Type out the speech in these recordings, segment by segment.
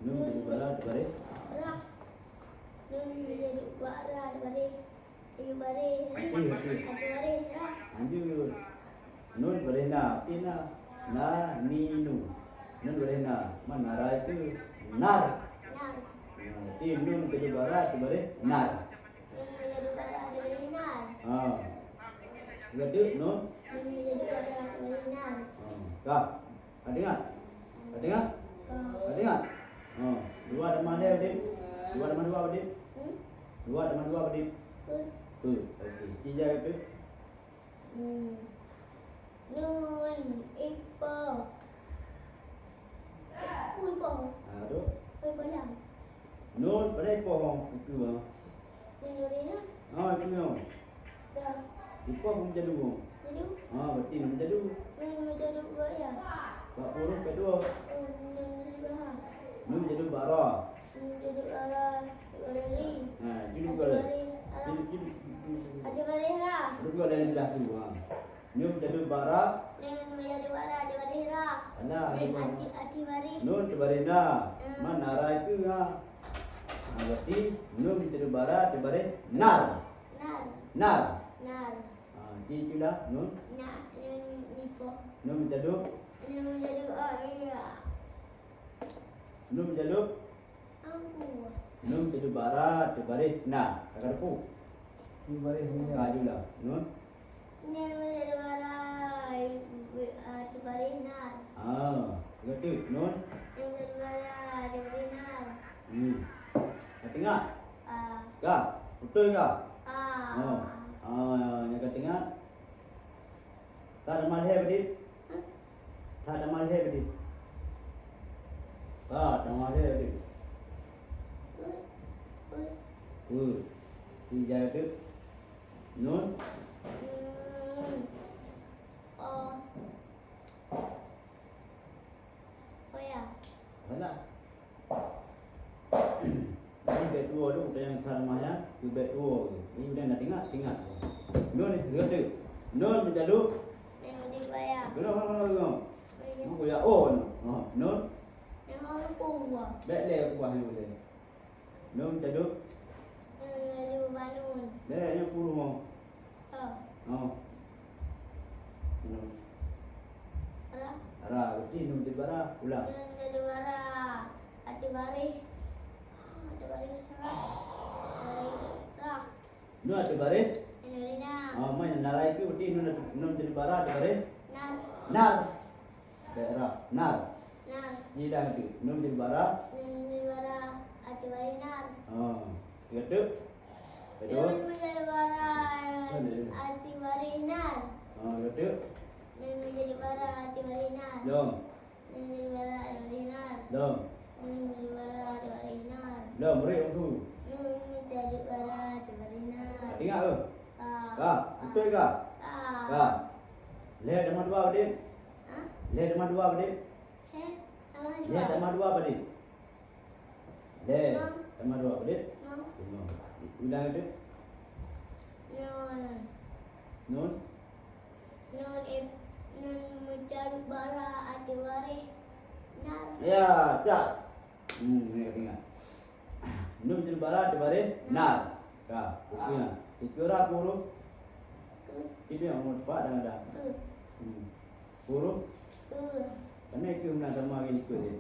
Nun jadi bara dibalik. Ra. Nun jadi bara dibalik. Ayu bare. Bare ra. Lanjut. Nun boleh na, ina, na, ni, nu. Nun boleh na, mana ra itu nar. Nar. Jadi nun jadi bara dibalik nar. Nun jadi bara dibalik nar. Ah. Jadi nun. Nun jadi bara dibalik nar. Kah? Ada ingat? Ada ingat? Ada ingat? Dua teman dia Adit. Dua teman dua Adit. Dua teman dua Adit. Okey. Tiga itu. Nun ipo. Ipo. Aduh. Ipo lang. Nun pada pohon itu. Nun urina. Itu yang. Dah. Ipo pun jadi. Jadi Berarti nun jadi. nun jadi bara. Pak huruf kedua. Nun jadi bara. Nun jadi bara. Nun jadi bara. Bara ri. Jadi bara. Ada Jadi. ada bara ra. Itu juga dari belah tu. Nun jadi bara. Nun jadi bara ada bara ra. Alah. Ati bari. Nun tebarina. Mana ra itu berarti nun jadi bara tebarin nar. Nar. Nar. Nar. Jadi itulah nun. Nah, nun ipo. Nun jadi. Nun jadi iya. Nun jadi. Ampu. Nun jadi bara tebarin na. Kakak ku. Ibarat ini. Kajulah. Nun. Nun jadi bara. Ati bari nar. Begitu. Nun. Nun jadi bara. Ati bari nar. Tengah. Ah. Kah? Betul kah? Ah. Yang ketiga. Tak ada malhe bedit. Tak ada malhe bedit. Tak ada malhe bedit. Tiga itu. Nun. Oh. Oh ya. Mana? Ini bet dua tu, yang sama ya. Tu bet dua. Ini udah nak tinggal. Nun itu. Nun menjadi. Nun di bayar. Belum. Aku ya on. Nun. Memang pungwa. Bet le aku bahan boleh. Nun menjadi. Nun jadi banun. Le yang puluh mau. Oh. Nun. Ara. Ara, berarti nun jadi bara ulang. Nun jadi bara. Ati bari. Ati bari ra. Bari ra. Nun ada bare. Inulina. Main narai itu berarti nun jadi bara ada bare. Nar. Nar. Daerah nar. Nar. Jilang itu. Nun jadi bara. Nun jadi bara. Ati bari nar. Gitu. Kedua. Nun menjadi bara. Ati bari nar. Gitu. Nun menjadi bara. Ati bari nar. Dom. Nun menjadi bara. Ati bari nar. Dom. Nun menjadi bara. Ati bari nar. Dom. Beri tu. Nun menjadi bara. Ati bari nar. Tinggal tu. Ah. Kah? Betul kah? Ah. Kah? Le dengan dua bedit. Hah? Le dengan dua bedit. Apa Le dua? dengan dua bedit. Le Mam. dengan dua bedit. Mam. Ulang itu. Nun. Nun. Nun menjadi bara. Ati bari nar. Ya, cak. Ni ingat. Nun jadi bara di bare nar. Kah? Buktinya. Ikura huruf. Itu yang mau cepat dan ada. Huruf. Karena itu nak sama lagi ikut dia.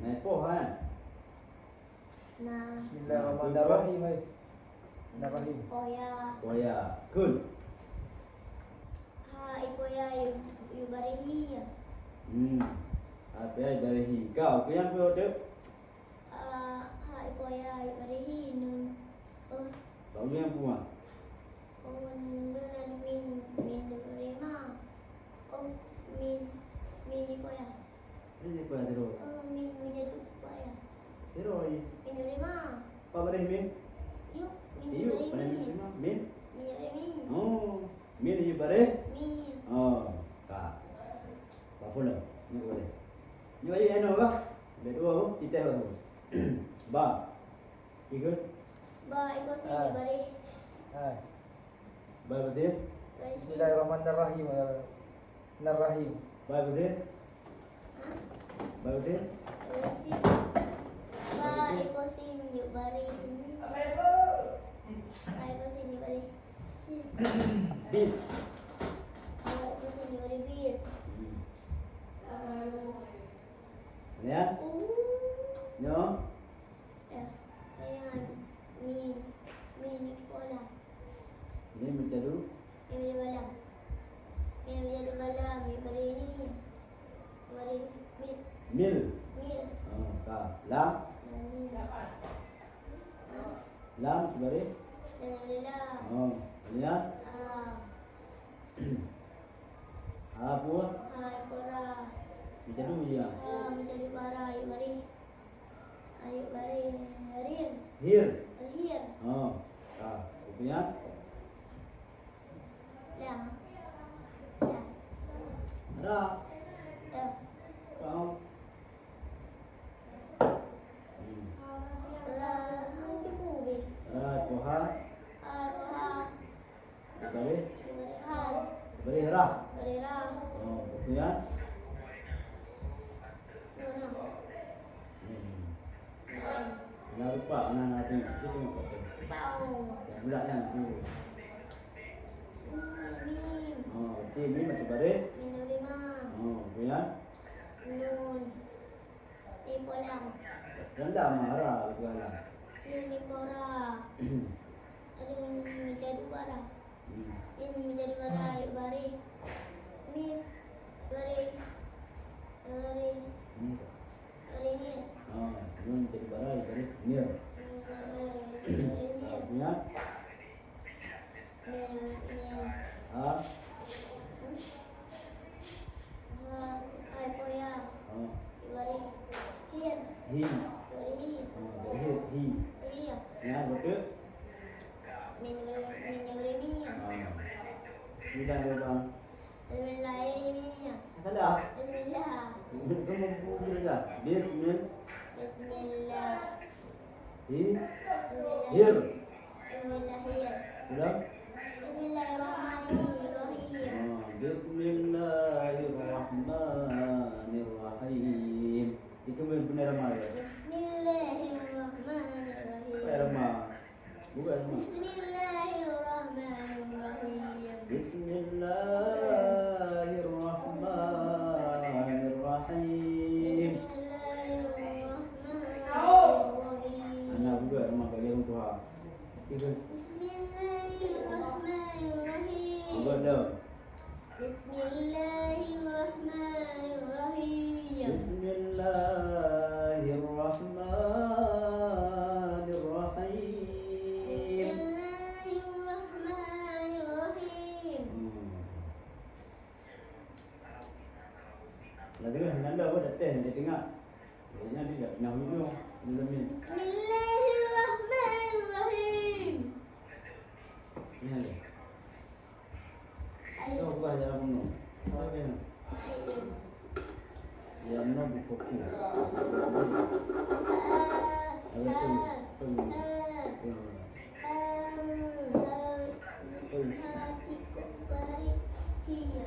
Naik poh kan? Nah. Bismillahirrahmanirrahim. Bismillahirrahmanirrahim. Oh ya. Oh ya, kun. Ibu ya. Ibu bari ya. Apa ya dari hi. Kau tu yang kau tu. Ibu ya. Ibu bari nun. Oh. Kau yang puan. Nun min rima. Oh min ibu ya. Ini kau ada roh. Oh min menjadi ibu ya. Roh ini. Min rima. Apa beri min? Yuk. Min Iyo, bari pada min. min. Min bari min. Oh, min ini beri. Min. Kak. Apa pula? Ni boleh. Ni bagi eno kah? Ada dua tu, kita tu. Ba. Ikut. Ba ibu sini bari. Ba betul. Bari sini. Bismillahirrahmanirrahim. Bismillahirrahmanirrahim. Baik betul. Hah? Baik betul. Berarti Pak ikosin yuk bari. Pak ikosin yuk bari. Bis. Pak ikosin yuk bari bis. Lihat. No. Ya, ayan. Min pola. Ini menjadi Ini bala. Ini menjadi bala. Ini bari ini. Bari mit. mil. Mil. Oh, ka. Lam. Lam sebagai. Oh, lihat. Apa? Menjadi dia. Menjadi para ayu bari. Ayu bari. Harir. Hir. Harir. Oh, ka. Punya. Ya. Ya. Ada. Ya. Kau. Ada Tuhan. Sebagai. Sebagai rah. Oh, punya. Nah, lupa anak-anak itu tengok apa. Yang bulatnya tu. Oh, ini macam balik. Oh, punya. Rendah marah itu alam. Ini menjadi bara ayu bari. Ini bari. Bari. Bari ni. Oh, ini jadi barang dari nil. Punya. Ah, oh, hi. Oh, dari hi. Ya, betul. Oh, ini dah ada bang. Salah. Kamu bukan dah. Bismil. Hi. Hir. Sudah. Oh, Bismillahirrahmanirrahim. Itu benar ramai. Ramai. Bukan ramai. Bismillahirrahmanirrahim. Anak juga ramai bagi orang tua. Itu. Bukan dah. Bismillahirrahmanirrahim. Lagi kan nanda apa dah teh dia tengok. Dia dia tak pernah minum. Minum ni. Ni ada. Itu buah jalan minum. Apa dia? Dia minum buku. Ada tu. Iya.